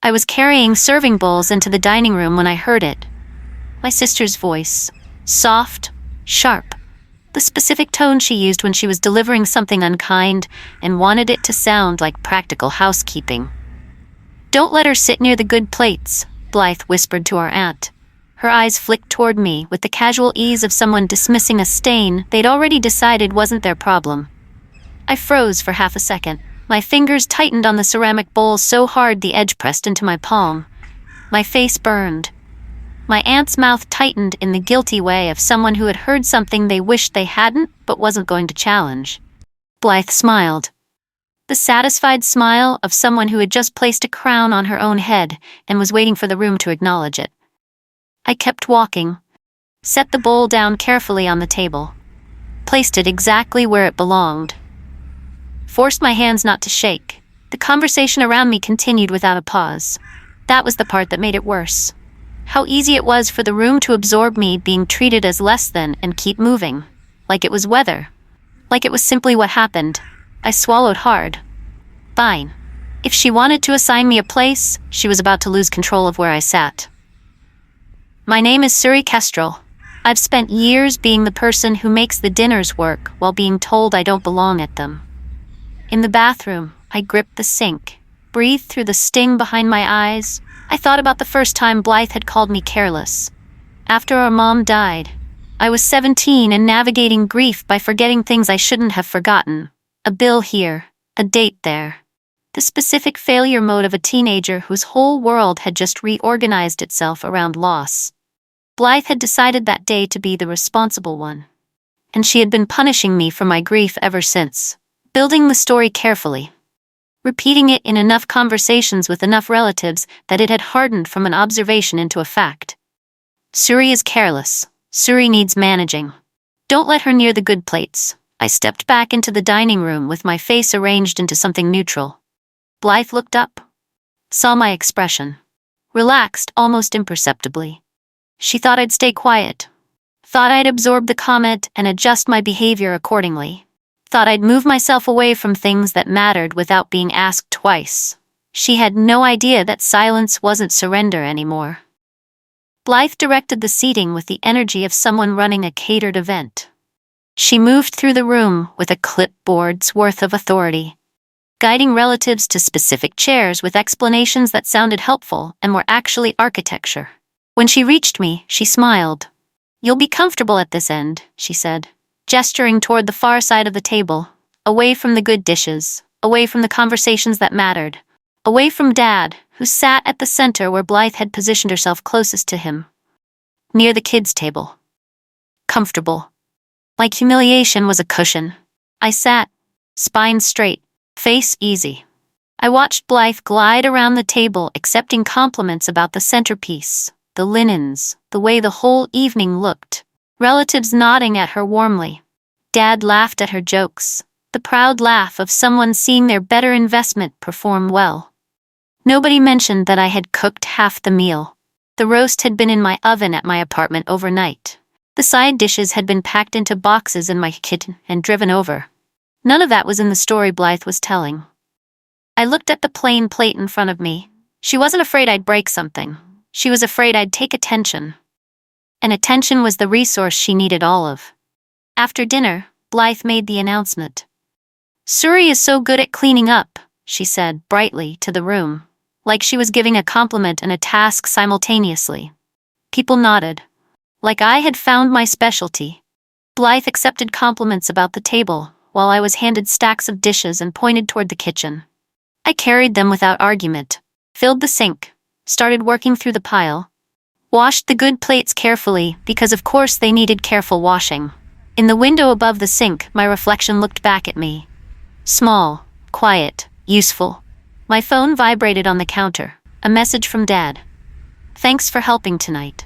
I was carrying serving bowls into the dining room when I heard it. My sister's voice. Soft, sharp. The specific tone she used when she was delivering something unkind and wanted it to sound like practical housekeeping. "Don't let her sit near the good plates," Blythe whispered to our aunt. Her eyes flicked toward me with the casual ease of someone dismissing a stain they'd already decided wasn't their problem. I froze for half a second. My fingers tightened on the ceramic bowl so hard the edge pressed into my palm. My face burned. My aunt's mouth tightened in the guilty way of someone who had heard something they wished they hadn't but wasn't going to challenge. Blythe smiled. The satisfied smile of someone who had just placed a crown on her own head and was waiting for the room to acknowledge it. I kept walking, set the bowl down carefully on the table, placed it exactly where it belonged, forced my hands not to shake. The conversation around me continued without a pause. That was the part that made it worse. How easy it was for the room to absorb me being treated as less than and keep moving, like it was weather, like it was simply what happened. I swallowed hard. Fine. If she wanted to assign me a place, she was about to lose control of where I sat. "My name is Suri Kestrel. I've spent years being the person who makes the dinners work while being told I don't belong at them." In the bathroom, I gripped the sink, breathed through the sting behind my eyes. I thought about the first time Blythe had called me careless. After our mom died, I was 17 and navigating grief by forgetting things I shouldn't have forgotten. A bill here, a date there. The specific failure mode of a teenager whose whole world had just reorganized itself around loss. Blythe had decided that day to be the responsible one, and she had been punishing me for my grief ever since, building the story carefully, repeating it in enough conversations with enough relatives that it had hardened from an observation into a fact. Suri is careless. Suri needs managing. Don't let her near the good plates. I stepped back into the dining room with my face arranged into something neutral. Blythe looked up, saw my expression, relaxed almost imperceptibly. She thought I'd stay quiet, thought I'd absorb the comment and adjust my behavior accordingly, thought I'd move myself away from things that mattered without being asked twice. She had no idea that silence wasn't surrender anymore. Blythe directed the seating with the energy of someone running a catered event. She moved through the room with a clipboard's worth of authority, guiding relatives to specific chairs with explanations that sounded helpful and were actually architecture. When she reached me, she smiled. "You'll be comfortable at this end," she said, gesturing toward the far side of the table, away from the good dishes, away from the conversations that mattered, away from Dad, who sat at the center where Blythe had positioned herself closest to him, near the kids' table. Comfortable. Like humiliation was a cushion. I sat, spine straight, face easy. I watched Blythe glide around the table accepting compliments about the centerpiece, the linens, the way the whole evening looked. Relatives nodding at her warmly. Dad laughed at her jokes, the proud laugh of someone seeing their better investment perform well. Nobody mentioned that I had cooked half the meal. The roast had been in my oven at my apartment overnight. The side dishes had been packed into boxes in my kitchen and driven over. None of that was in the story Blythe was telling. I looked at the plain plate in front of me. She wasn't afraid I'd break something. She was afraid I'd take attention. And attention was the resource she needed all of. After dinner, Blythe made the announcement. "Suri is so good at cleaning up," she said brightly to the room, like she was giving a compliment and a task simultaneously. People nodded, like I had found my specialty. Blythe accepted compliments about the table, while I was handed stacks of dishes and pointed toward the kitchen. I carried them without argument, filled the sink, started working through the pile, washed the good plates carefully because of course they needed careful washing. In the window above the sink, my reflection looked back at me. Small, quiet, useful. My phone vibrated on the counter, a message from Dad. "Thanks for helping tonight."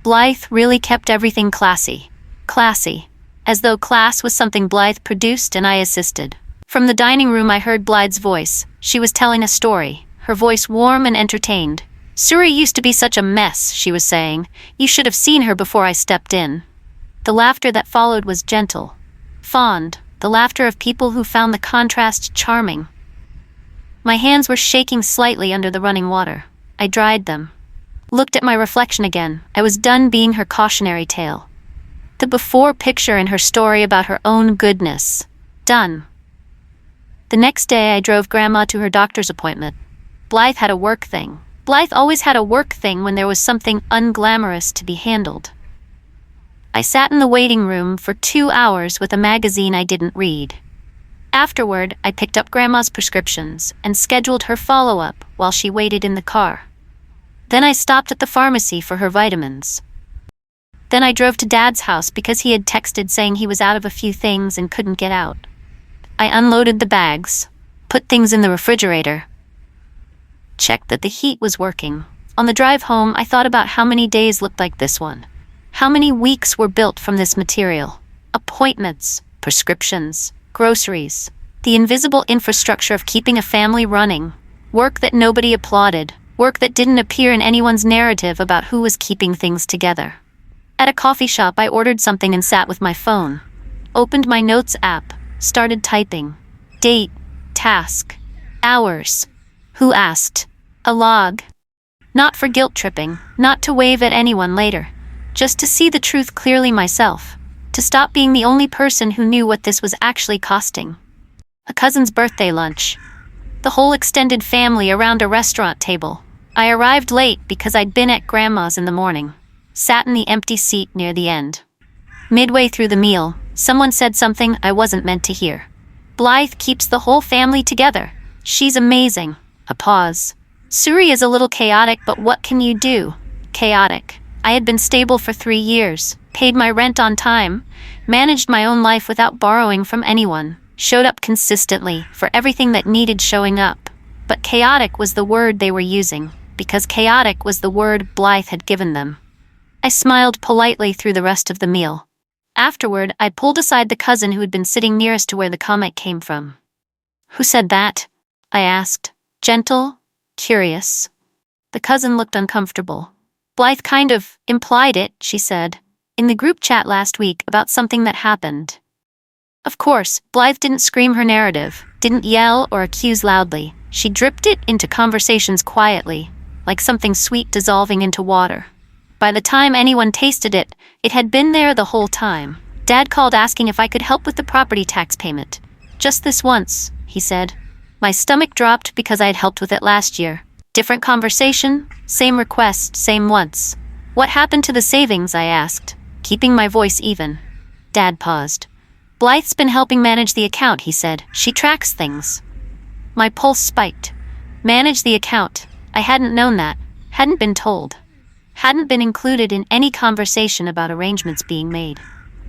Blythe really kept everything classy. Classy. As though class was something Blythe produced and I assisted. From the dining room I heard Blythe's voice. She was telling a story, her voice warm and entertained. "Suri used to be such a mess," she was saying. "You should have seen her before I stepped in." The laughter that followed was gentle, fond, the laughter of people who found the contrast charming. My hands were shaking slightly under the running water. I dried them. Looked at my reflection again. I was done being her cautionary tale. The before picture in her story about her own goodness. Done. The next day, I drove Grandma to her doctor's appointment. Blythe had a work thing. Blythe always had a work thing when there was something unglamorous to be handled. I sat in the waiting room for 2 hours with a magazine I didn't read. Afterward, I picked up Grandma's prescriptions and scheduled her follow-up while she waited in the car. Then I stopped at the pharmacy for her vitamins. Then I drove to Dad's house because he had texted saying he was out of a few things and couldn't get out. I unloaded the bags, put things in the refrigerator, checked that the heat was working. On the drive home, I thought about how many days looked like this one. How many weeks were built from this material? Appointments, prescriptions, groceries, the invisible infrastructure of keeping a family running, work that nobody applauded, work that didn't appear in anyone's narrative about who was keeping things together. At a coffee shop, I ordered something and sat with my phone. Opened my notes app, started typing. Date, task, hours. Who asked? A log. Not for guilt tripping, not to wave at anyone later. Just to see the truth clearly myself. To stop being the only person who knew what this was actually costing. A cousin's birthday lunch. The whole extended family around a restaurant table. I arrived late because I'd been at Grandma's in the morning. Sat in the empty seat near the end. Midway through the meal, someone said something I wasn't meant to hear. Blythe keeps the whole family together. She's amazing. A pause. Suri is a little chaotic, but what can you do? Chaotic. I had been stable for 3 years, paid my rent on time, managed my own life without borrowing from anyone, showed up consistently for everything that needed showing up. But chaotic was the word they were using, because chaotic was the word Blythe had given them. I smiled politely through the rest of the meal. Afterward, I pulled aside the cousin who had been sitting nearest to where the comment came from. Who said that? I asked. Gentle, curious. The cousin looked uncomfortable. Blythe kind of implied it, she said, in the group chat last week about something that happened. Of course, Blythe didn't scream her narrative, didn't yell or accuse loudly. She dripped it into conversations quietly, like something sweet dissolving into water. By the time anyone tasted it, it had been there the whole time. Dad called asking if I could help with the property tax payment. Just this once, he said. My stomach dropped because I had helped with it last year. Different conversation, same request, same once. What happened to the savings, I asked, keeping my voice even. Dad paused. Blythe's been helping manage the account, he said. She tracks things. My pulse spiked. Manage the account. I hadn't known that. Hadn't been told. Hadn't been included in any conversation about arrangements being made.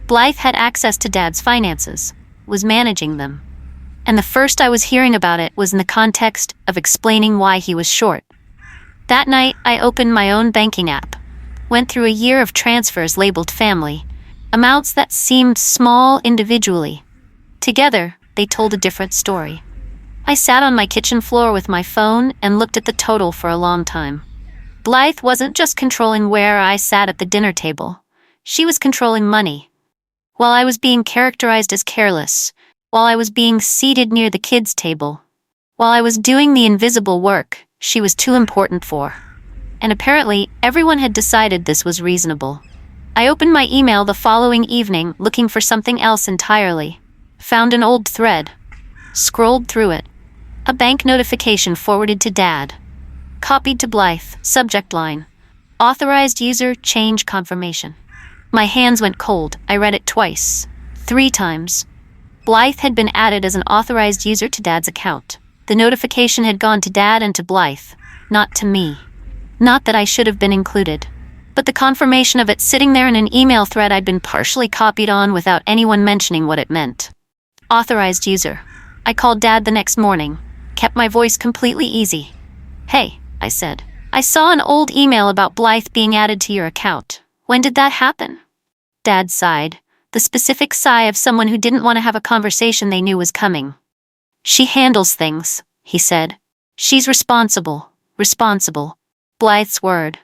Blythe had access to Dad's finances, was managing them. And the first I was hearing about it was in the context of explaining why he was short. That night, I opened my own banking app, went through a year of transfers labeled family, amounts that seemed small individually. Together, they told a different story. I sat on my kitchen floor with my phone and looked at the total for a long time. Blythe wasn't just controlling where I sat at the dinner table. She was controlling money. While I was being characterized as careless, while I was being seated near the kids' table, while I was doing the invisible work she was too important for. And apparently, everyone had decided this was reasonable. I opened my email the following evening looking for something else entirely. Found an old thread. Scrolled through it. A bank notification forwarded to Dad. Copied to Blythe, subject line. Authorized user change confirmation. My hands went cold. I read it twice. 3 times. Blythe had been added as an authorized user to Dad's account. The notification had gone to Dad and to Blythe, not to me. Not that I should have been included. But the confirmation of it sitting there in an email thread I'd been partially copied on without anyone mentioning what it meant. Authorized user. I called Dad the next morning, kept my voice completely easy. Hey, I said. I saw an old email about Blythe being added to your account. When did that happen? Dad sighed. The specific sigh of someone who didn't want to have a conversation they knew was coming. She handles things, he said. She's responsible. Blythe's word.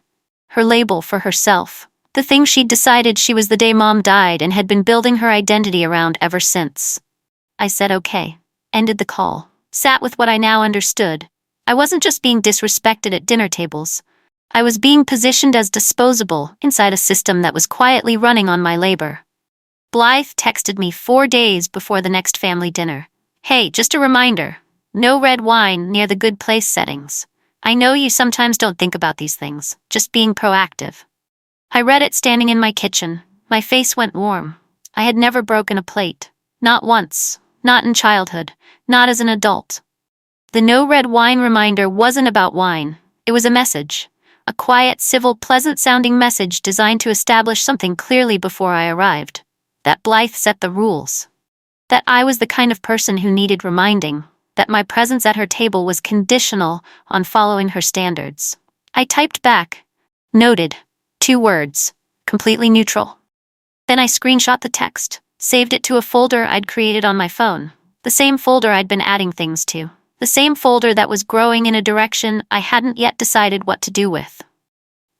Her label for herself. The thing she'd decided she was the day Mom died and had been building her identity around ever since. I said okay. Ended the call. Sat with what I now understood. I wasn't just being disrespected at dinner tables. I was being positioned as disposable inside a system that was quietly running on my labor. Blythe texted me 4 days before the next family dinner. Hey, just a reminder, no red wine near the good place settings. I know you sometimes don't think about these things, just being proactive. I read it standing in my kitchen. My face went warm. I had never broken a plate. Not once. Not in childhood. Not as an adult. The no red wine reminder wasn't about wine. It was a message. A quiet, civil, pleasant-sounding message designed to establish something clearly before I arrived. That Blythe set the rules. That I was the kind of person who needed reminding. That my presence at her table was conditional on following her standards. I typed back. Noted. 2 words. Completely neutral. Then I screenshot the text. Saved it to a folder I'd created on my phone. The same folder I'd been adding things to. The same folder that was growing in a direction I hadn't yet decided what to do with.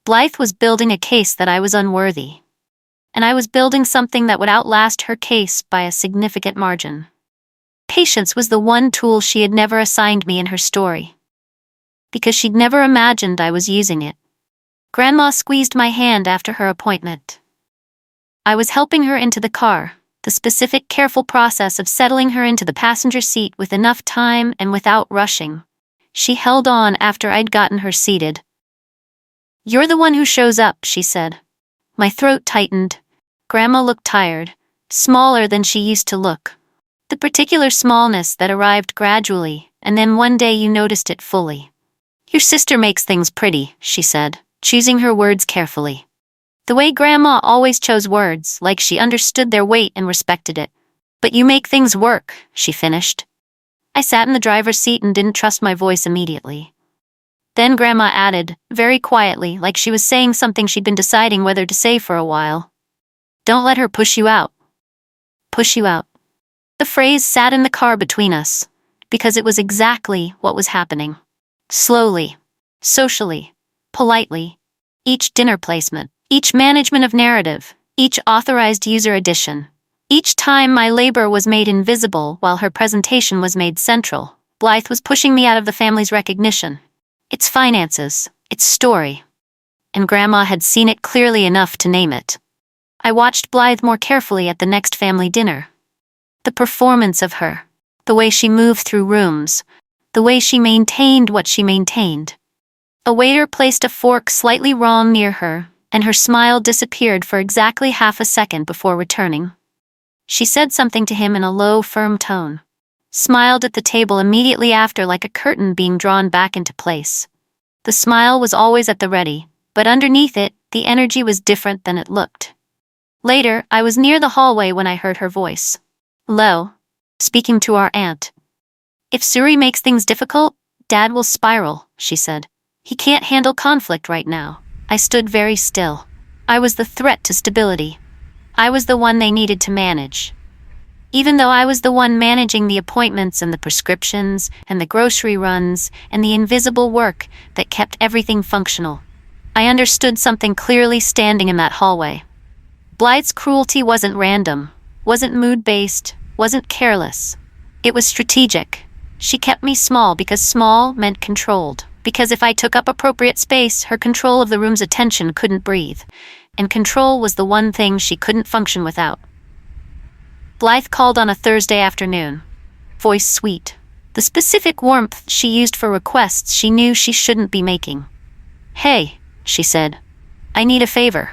Blythe was building a case that I was unworthy. And I was building something that would outlast her case by a significant margin. Patience was the one tool she had never assigned me in her story. Because she'd never imagined I was using it. Grandma squeezed my hand after her appointment. I was helping her into the car. The specific, careful process of settling her into the passenger seat with enough time and without rushing. She held on after I'd gotten her seated. "You're the one who shows up," she said. My throat tightened. Grandma looked tired, smaller than she used to look. The particular smallness that arrived gradually, and then one day you noticed it fully. "Your sister makes things pretty," she said, choosing her words carefully. The way Grandma always chose words, like she understood their weight and respected it. "But you make things work," she finished. I sat in the driver's seat and didn't trust my voice immediately. Then Grandma added, very quietly, like she was saying something she'd been deciding whether to say for a while. "Don't let her push you out." Push you out. The phrase sat in the car between us, because it was exactly what was happening. Slowly, socially, politely, each dinner placement. Each management of narrative, each authorized user addition, each time my labor was made invisible while her presentation was made central, Blythe was pushing me out of the family's recognition. Its finances, its story. And Grandma had seen it clearly enough to name it. I watched Blythe more carefully at the next family dinner. The performance of her, the way she moved through rooms, the way she maintained what she maintained. A waiter placed a fork slightly wrong near her, and her smile disappeared for exactly half a second before returning. She said something to him in a low, firm tone. Smiled at the table immediately after like a curtain being drawn back into place. The smile was always at the ready, but underneath it, the energy was different than it looked. Later, I was near the hallway when I heard her voice. Low, speaking to our aunt. "If Suri makes things difficult, Dad will spiral," she said. "He can't handle conflict right now." I stood very still. I was the threat to stability. I was the one they needed to manage. Even though I was the one managing the appointments and the prescriptions and the grocery runs and the invisible work that kept everything functional, I understood something clearly standing in that hallway. Blythe's cruelty wasn't random, wasn't mood-based, wasn't careless. It was strategic. She kept me small because small meant controlled. Because if I took up appropriate space, her control of the room's attention couldn't breathe, and control was the one thing she couldn't function without. Blythe called on a Thursday afternoon. Voice sweet. The specific warmth she used for requests she knew she shouldn't be making. "Hey," she said. "I need a favor."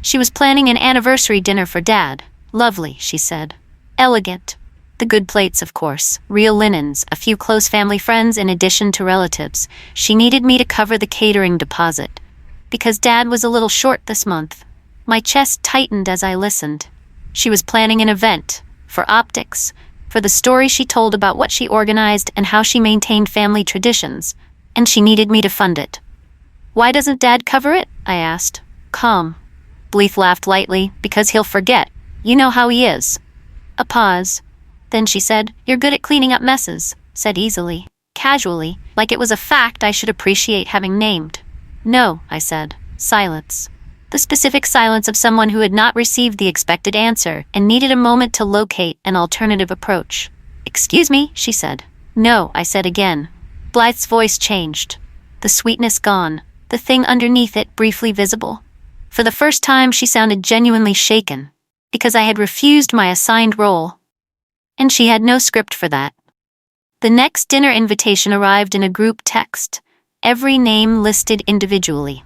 She was planning an anniversary dinner for Dad. "Lovely," she said. "Elegant. The good plates, of course, real linens, a few close family friends in addition to relatives. She needed me to cover the catering deposit. Because Dad was a little short this month. My chest tightened as I listened. She was planning an event, for optics, for the story she told about what she organized and how she maintained family traditions, and she needed me to fund it. "Why doesn't Dad cover it?" I asked. "Calm." Blythe laughed lightly. "Because he'll forget. You know how he is." A pause. Then she said, "You're good at cleaning up messes," said easily, casually, like it was a fact I should appreciate having named. "No," I said. Silence. The specific silence of someone who had not received the expected answer and needed a moment to locate an alternative approach. "Excuse me," she said. "No," I said again. Blythe's voice changed. The sweetness gone, the thing underneath it briefly visible. For the first time, she sounded genuinely shaken, because I had refused my assigned role. And she had no script for that. The next dinner invitation arrived in a group text, every name listed individually.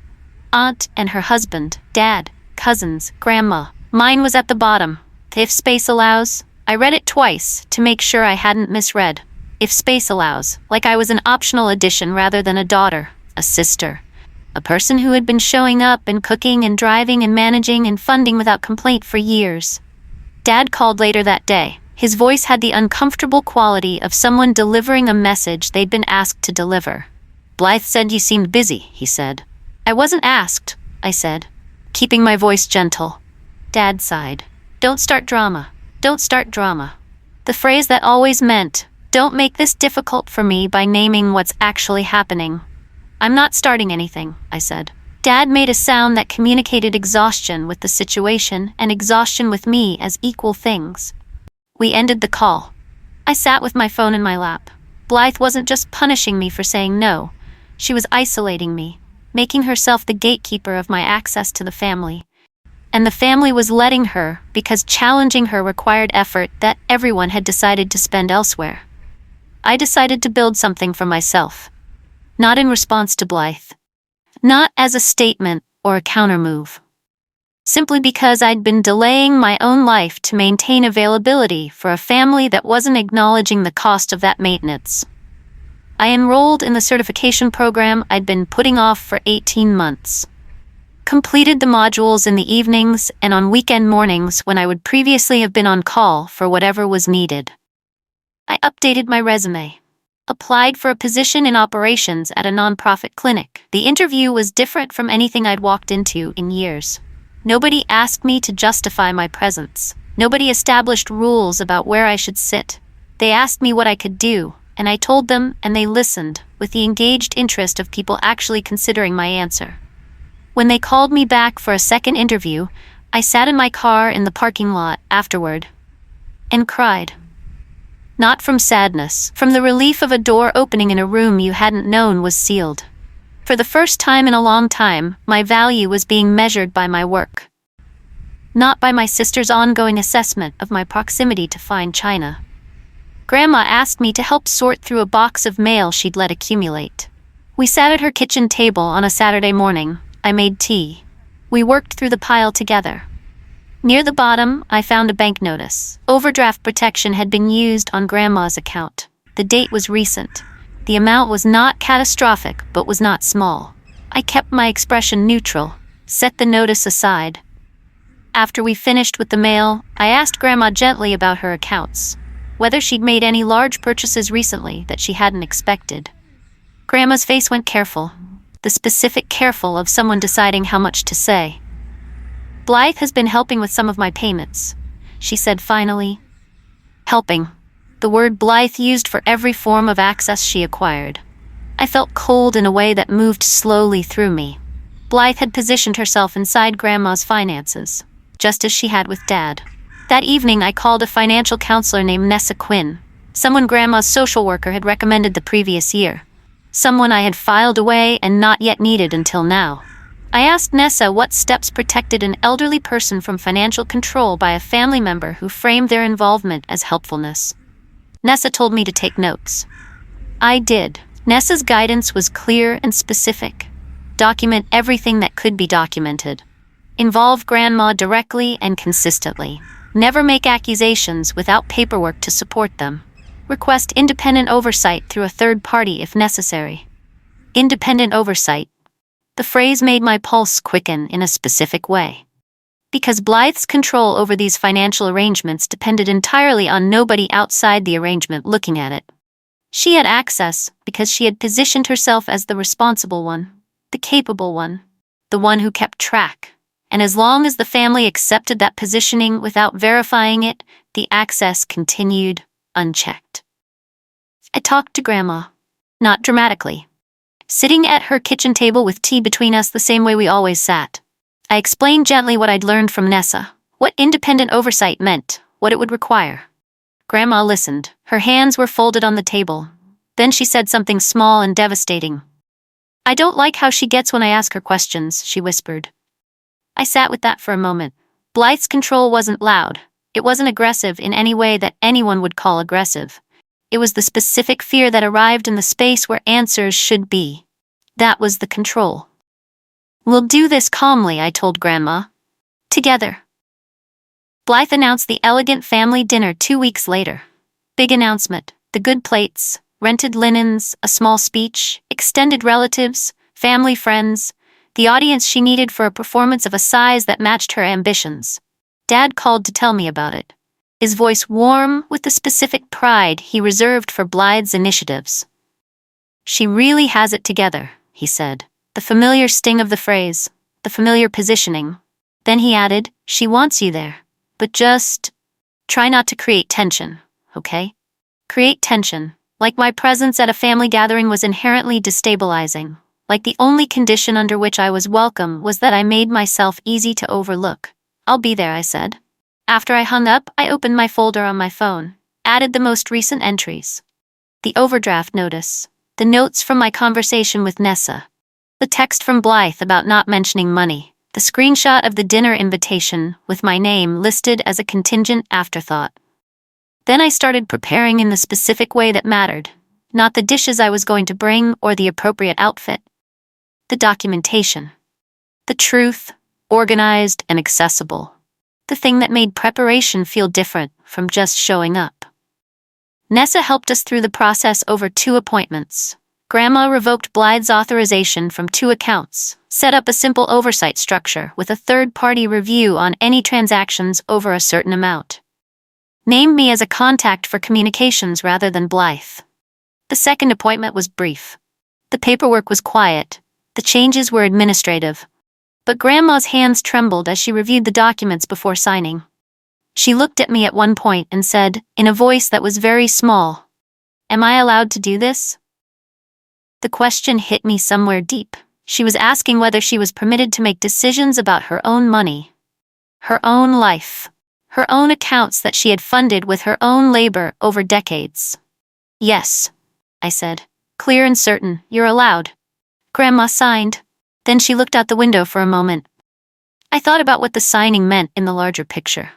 Aunt and her husband, dad, cousins, grandma. Mine was at the bottom. If space allows. I read it twice to make sure I hadn't misread. If space allows, like I was an optional addition rather than a daughter, a sister. A person who had been showing up and cooking and driving and managing and funding without complaint for years. Dad called later that day. His voice had the uncomfortable quality of someone delivering a message they'd been asked to deliver. Blythe said you seemed busy, he said. I wasn't asked, I said, keeping my voice gentle. Dad sighed. Don't start drama. Don't start drama. The phrase that always meant, don't make this difficult for me by naming what's actually happening. I'm not starting anything, I said. Dad made a sound that communicated exhaustion with the situation and exhaustion with me as equal things. We ended the call. I sat with my phone in my lap. Blythe wasn't just punishing me for saying no. She was isolating me, making herself the gatekeeper of my access to the family. And the family was letting her because challenging her required effort that everyone had decided to spend elsewhere. I decided to build something for myself. Not in response to Blythe. Not as a statement or a countermove. Simply because I'd been delaying my own life to maintain availability for a family that wasn't acknowledging the cost of that maintenance. I enrolled in the certification program I'd been putting off for 18 months. Completed the modules in the evenings and on weekend mornings when I would previously have been on call for whatever was needed. I updated my resume. Applied for a position in operations at a nonprofit clinic. The interview was different from anything I'd walked into in years. Nobody asked me to justify my presence. Nobody established rules about where I should sit. They asked me what I could do, and I told them, and they listened, with the engaged interest of people actually considering my answer. When they called me back for a second interview, I sat in my car in the parking lot afterward and cried. Not from sadness, from the relief of a door opening in a room you hadn't known was sealed. For the first time in a long time, my value was being measured by my work. Not by my sister's ongoing assessment of my proximity to fine china. Grandma asked me to help sort through a box of mail she'd let accumulate. We sat at her kitchen table on a Saturday morning. I made tea. We worked through the pile together. Near the bottom, I found a bank notice. Overdraft protection had been used on Grandma's account. The date was recent. The amount was not catastrophic, but was not small. I kept my expression neutral, set the notice aside. After we finished with the mail, I asked Grandma gently about her accounts, whether she'd made any large purchases recently that she hadn't expected. Grandma's face went careful, the specific careful of someone deciding how much to say. Blythe has been helping with some of my payments, she said finally. Helping. The word Blythe used for every form of access she acquired. I felt cold in a way that moved slowly through me. Blythe had positioned herself inside Grandma's finances, just as she had with Dad. That evening I called a financial counselor named Nessa Quinn, someone Grandma's social worker had recommended the previous year. Someone I had filed away and not yet needed until now. I asked Nessa what steps protected an elderly person from financial control by a family member who framed their involvement as helpfulness. Nessa told me to take notes. I did. Nessa's guidance was clear and specific. Document everything that could be documented. Involve Grandma directly and consistently. Never make accusations without paperwork to support them. Request independent oversight through a third party if necessary. Independent oversight. The phrase made my pulse quicken in a specific way. Because Blythe's control over these financial arrangements depended entirely on nobody outside the arrangement looking at it. She had access because she had positioned herself as the responsible one, the capable one, the one who kept track. And as long as the family accepted that positioning without verifying it, the access continued unchecked. I talked to Grandma, not dramatically. Sitting at her kitchen table with tea between us the same way we always sat. I explained gently what I'd learned from Nessa, what independent oversight meant, what it would require. Grandma listened. Her hands were folded on the table, Then she said something small and devastating. "I don't like how she gets when I ask her questions," she whispered. I sat with that for a moment. Blythe's control wasn't loud. It wasn't aggressive in any way that anyone would call aggressive. It was the specific fear that arrived in the space where answers should be. That was the control. "We'll do this calmly," I told Grandma. "Together." Blythe announced the elegant family dinner 2 weeks later. Big announcement, the good plates, rented linens, a small speech, extended relatives, family friends, the audience she needed for a performance of a size that matched her ambitions. Dad called to tell me about it, his voice warm with the specific pride he reserved for Blythe's initiatives. "She really has it together," he said. The familiar sting of the phrase, the familiar positioning. Then he added, "She wants you there. But just try not to create tension, okay? Create tension, like my presence at a family gathering was inherently destabilizing, like the only condition under which I was welcome was that I made myself easy to overlook." "I'll be there," I said. After I hung up, I opened my folder on my phone, added the most recent entries. The overdraft notice, the notes from my conversation with Nessa, the text from Blythe about not mentioning money, the screenshot of the dinner invitation with my name listed as a contingent afterthought. Then I started preparing in the specific way that mattered, not the dishes I was going to bring or the appropriate outfit. The documentation. The truth, organized and accessible. The thing that made preparation feel different from just showing up. Nessa helped us through the process over 2 appointments. Grandma revoked Blythe's authorization from 2 accounts, set up a simple oversight structure with a third-party review on any transactions over a certain amount. Named me as a contact for communications rather than Blythe. The second appointment was brief. The paperwork was quiet. The changes were administrative. But Grandma's hands trembled as she reviewed the documents before signing. She looked at me at one point and said, in a voice that was very small, "Am I allowed to do this?" The question hit me somewhere deep. She was asking whether she was permitted to make decisions about her own money, her own life, her own accounts that she had funded with her own labor over decades. "Yes," I said, clear and certain, "you're allowed." Grandma signed. Then she looked out the window for a moment. I thought about what the signing meant in the larger picture.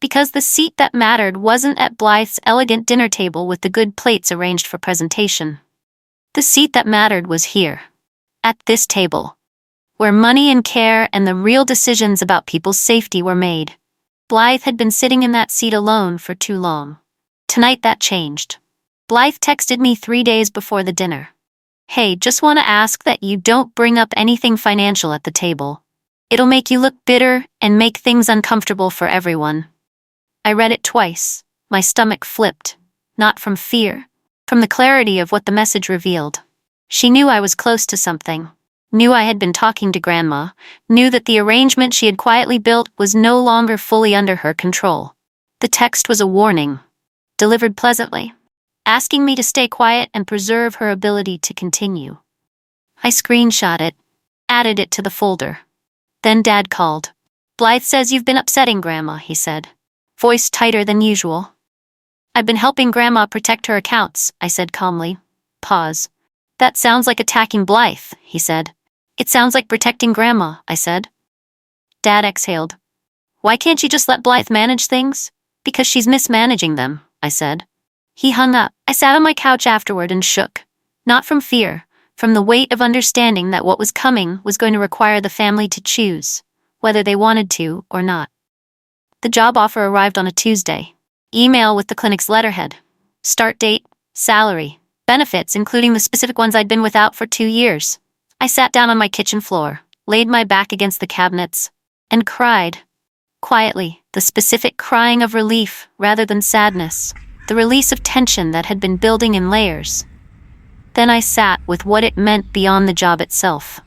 Because the seat that mattered wasn't at Blythe's elegant dinner table with the good plates arranged for presentation. The seat that mattered was here, at this table, where money and care and the real decisions about people's safety were made. Blythe had been sitting in that seat alone for too long. Tonight that changed. Blythe texted me 3 days before the dinner. "Hey, just want to ask that you don't bring up anything financial at the table. It'll make you look bitter and make things uncomfortable for everyone." I read it twice. My stomach flipped, not from fear, from the clarity of what the message revealed. She knew I was close to something, knew I had been talking to Grandma, knew that the arrangement she had quietly built was no longer fully under her control. The text was a warning, delivered pleasantly, asking me to stay quiet and preserve her ability to continue. I screenshot it, added it to the folder. Then Dad called. "Blythe says you've been upsetting Grandma," he said, voice tighter than usual. "I've been helping Grandma protect her accounts," I said calmly. Pause. "That sounds like attacking Blythe," he said. "It sounds like protecting Grandma," I said. Dad exhaled. "Why can't you just let Blythe manage things?" "Because she's mismanaging them," I said. He hung up. I sat on my couch afterward and shook. Not from fear, from the weight of understanding that what was coming was going to require the family to choose, whether they wanted to or not. The job offer arrived on a Tuesday. Email with the clinic's letterhead. Start date, salary, benefits including the specific ones I'd been without for 2 years. I sat down on my kitchen floor, laid my back against the cabinets, and cried. Quietly, the specific crying of relief rather than sadness. The release of tension that had been building in layers. Then I sat with what it meant beyond the job itself.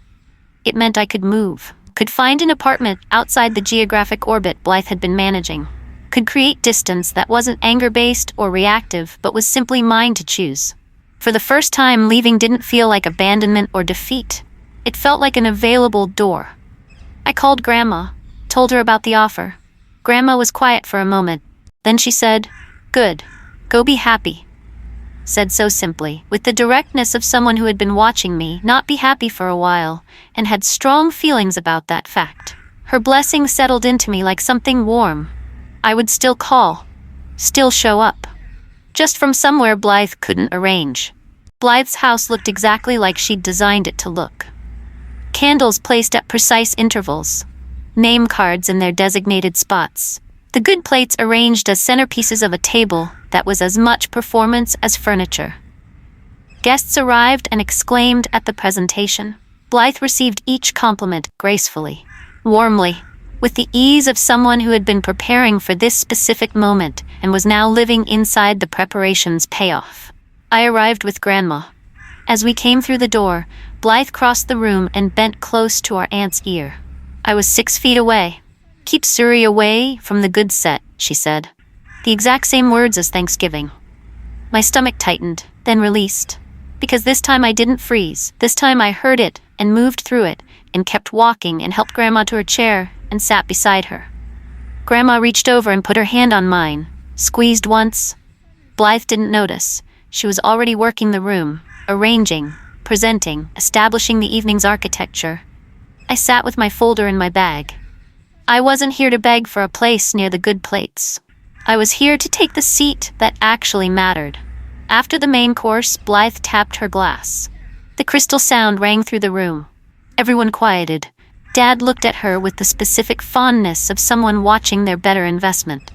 It meant I could move, could find an apartment outside the geographic orbit Blythe had been managing, could create distance that wasn't anger-based or reactive but was simply mine to choose. For the first time, leaving didn't feel like abandonment or defeat. It felt like an available door. I called Grandma, told her about the offer. Grandma was quiet for a moment. Then she said, "Good. Go be happy." said so simply, with the directness of someone who had been watching me not be happy for a while, and had strong feelings about that fact. Her blessing settled into me like something warm. I would still call, still show up. Just from somewhere Blythe couldn't arrange. Blythe's house looked exactly like she'd designed it to look. Candles placed at precise intervals. Name cards in their designated spots. The good plates arranged as centerpieces of a table that was as much performance as furniture. Guests arrived and exclaimed at the presentation. Blythe received each compliment gracefully, warmly, with the ease of someone who had been preparing for this specific moment and was now living inside the preparation's payoff. I arrived with Grandma. As we came through the door, Blythe crossed the room and bent close to our aunt's ear. I was 6 feet away. "Keep Suri away from the good set," she said. The exact same words as Thanksgiving. My stomach tightened, then released. Because this time I didn't freeze. This time I heard it and moved through it and kept walking and helped Grandma to her chair and sat beside her. Grandma reached over and put her hand on mine, squeezed once. Blythe didn't notice. She was already working the room, arranging, presenting, establishing the evening's architecture. I sat with my folder in my bag. I wasn't here to beg for a place near the good plates. I was here to take the seat that actually mattered. After the main course, Blythe tapped her glass. The crystal sound rang through the room. Everyone quieted. Dad looked at her with the specific fondness of someone watching their better investment.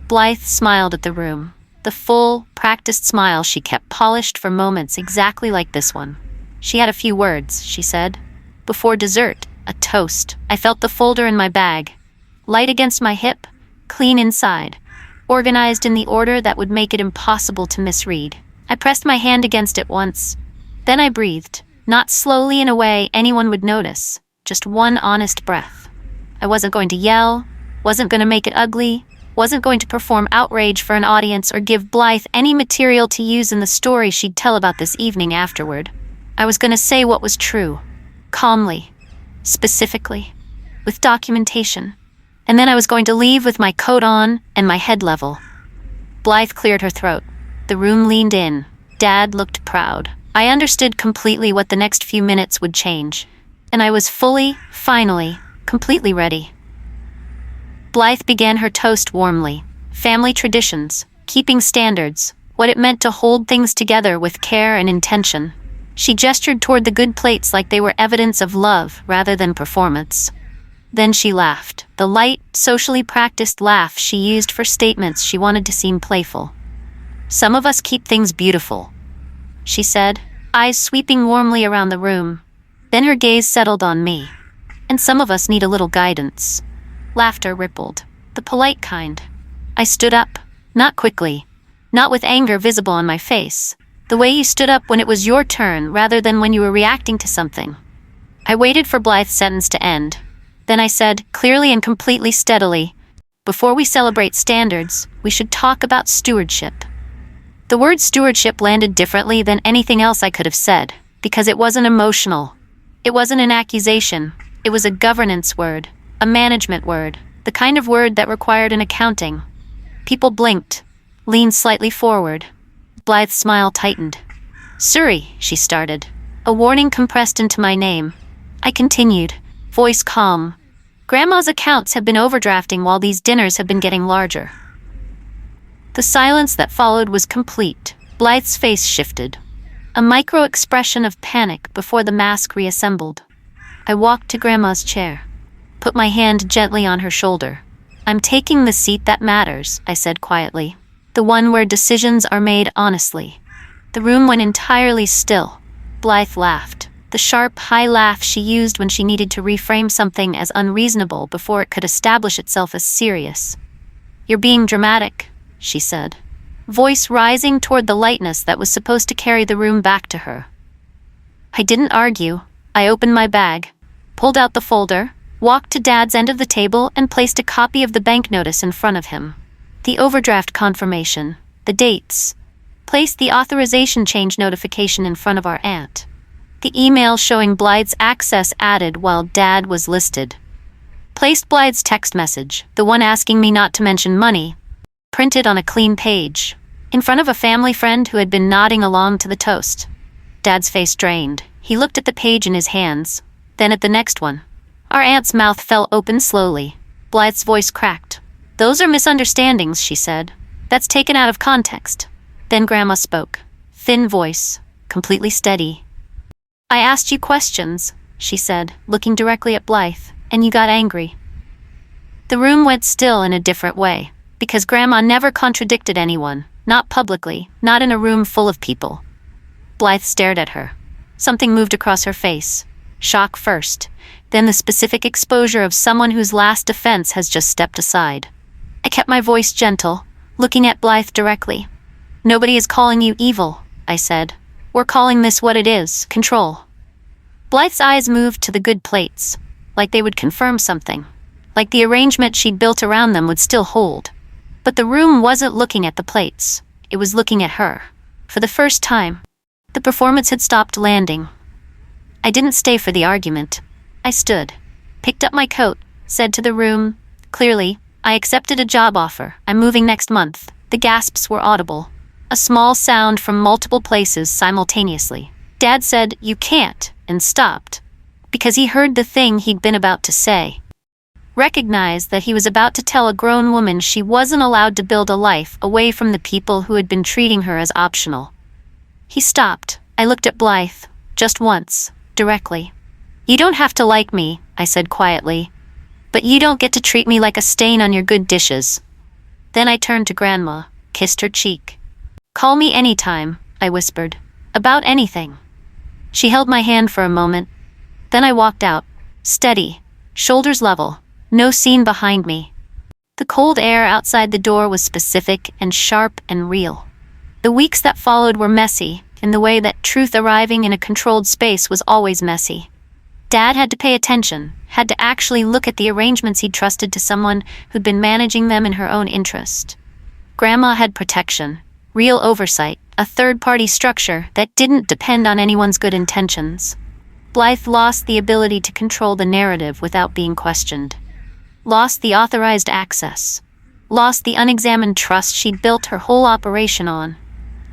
Blythe smiled at the room. The full, practiced smile she kept polished for moments exactly like this one. She had a few words, she said. Before dessert, a toast. I felt the folder in my bag. Light against my hip, clean inside, organized in the order that would make it impossible to misread. I pressed my hand against it once. Then I breathed, not slowly in a way anyone would notice, just one honest breath. I wasn't going to yell, wasn't going to make it ugly, wasn't going to perform outrage for an audience or give Blythe any material to use in the story she'd tell about this evening afterward. I was going to say what was true, calmly, specifically, with documentation. And then I was going to leave with my coat on and my head level. Blythe cleared her throat. The room leaned in. Dad looked proud. I understood completely what the next few minutes would change. And I was fully, finally, completely ready. Blythe began her toast warmly. Family traditions, keeping standards, what it meant to hold things together with care and intention. She gestured toward the good plates like they were evidence of love rather than performance. Then she laughed, the light, socially practiced laugh she used for statements she wanted to seem playful. "Some of us keep things beautiful," she said, eyes sweeping warmly around the room. Then her gaze settled on me. "And some of us need a little guidance." Laughter rippled, the polite kind. I stood up, not quickly, not with anger visible on my face, the way you stood up when it was your turn rather than when you were reacting to something. I waited for Blythe's sentence to end. Then I said, clearly and completely steadily, "Before we celebrate standards, we should talk about stewardship." The word stewardship landed differently than anything else I could have said, because it wasn't emotional. It wasn't an accusation. It was a governance word, a management word, the kind of word that required an accounting. People blinked, leaned slightly forward. Blythe's smile tightened. "Suri," she started. A warning compressed into my name. I continued, voice calm. "Grandma's accounts have been overdrafting while these dinners have been getting larger." The silence that followed was complete. Blythe's face shifted. A micro-expression of panic before the mask reassembled. I walked to Grandma's chair, put my hand gently on her shoulder. "I'm taking the seat that matters," I said quietly. "The one where decisions are made honestly." The room went entirely still. Blythe laughed. The sharp, high laugh she used when she needed to reframe something as unreasonable before it could establish itself as serious. "You're being dramatic," she said, voice rising toward the lightness that was supposed to carry the room back to her. I didn't argue. I opened my bag, pulled out the folder, walked to Dad's end of the table and placed a copy of the bank notice in front of him. The overdraft confirmation, the dates. Placed the authorization change notification in front of our aunt. The email showing Blythe's access added while Dad was listed. Placed Blythe's text message, the one asking me not to mention money, printed on a clean page. in front of a family friend who had been nodding along to the toast. Dad's face drained. He looked at the page in his hands, then at the next one. Our aunt's mouth fell open slowly. Blythe's voice cracked. "Those are misunderstandings," she said. "That's taken out of context." Then Grandma spoke. Thin voice, completely steady. "I asked you questions," she said, looking directly at Blythe, "and you got angry." The room went still in a different way, because Grandma never contradicted anyone, not publicly, not in a room full of people. Blythe stared at her. Something moved across her face. Shock first, then the specific exposure of someone whose last defense has just stepped aside. I kept my voice gentle, looking at Blythe directly. "Nobody is calling you evil," I said. "We're calling this what it is, control." Blythe's eyes moved to the good plates, like they would confirm something, like the arrangement she'd built around them would still hold. But the room wasn't looking at the plates, it was looking at her. For the first time, the performance had stopped landing. I didn't stay for the argument. I stood, picked up my coat, said to the room, clearly, "I accepted a job offer. I'm moving next month." The gasps were audible, a small sound from multiple places simultaneously. Dad said, "You can't," and stopped, because he heard the thing he'd been about to say. Recognized that he was about to tell a grown woman she wasn't allowed to build a life away from the people who had been treating her as optional. He stopped. I looked at Blythe, just once, directly. "You don't have to like me," I said quietly, "but you don't get to treat me like a stain on your good dishes." Then I turned to Grandma, kissed her cheek. "Call me anytime," I whispered, "about anything." She held my hand for a moment. Then I walked out, steady, shoulders level, no scene behind me. The cold air outside the door was specific and sharp and real. The weeks that followed were messy, in the way that truth arriving in a controlled space was always messy. Dad had to pay attention, had to actually look at the arrangements he'd trusted to someone who'd been managing them in her own interest. Grandma had protection, real oversight, a third-party structure that didn't depend on anyone's good intentions. Blythe lost the ability to control the narrative without being questioned. Lost the authorized access. Lost the unexamined trust she'd built her whole operation on.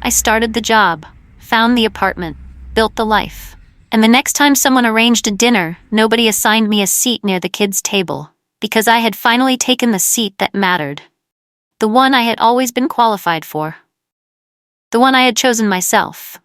I started the job, found the apartment, built the life. And the next time someone arranged a dinner, nobody assigned me a seat near the kids' table, because I had finally taken the seat that mattered. The one I had always been qualified for. The one I had chosen myself.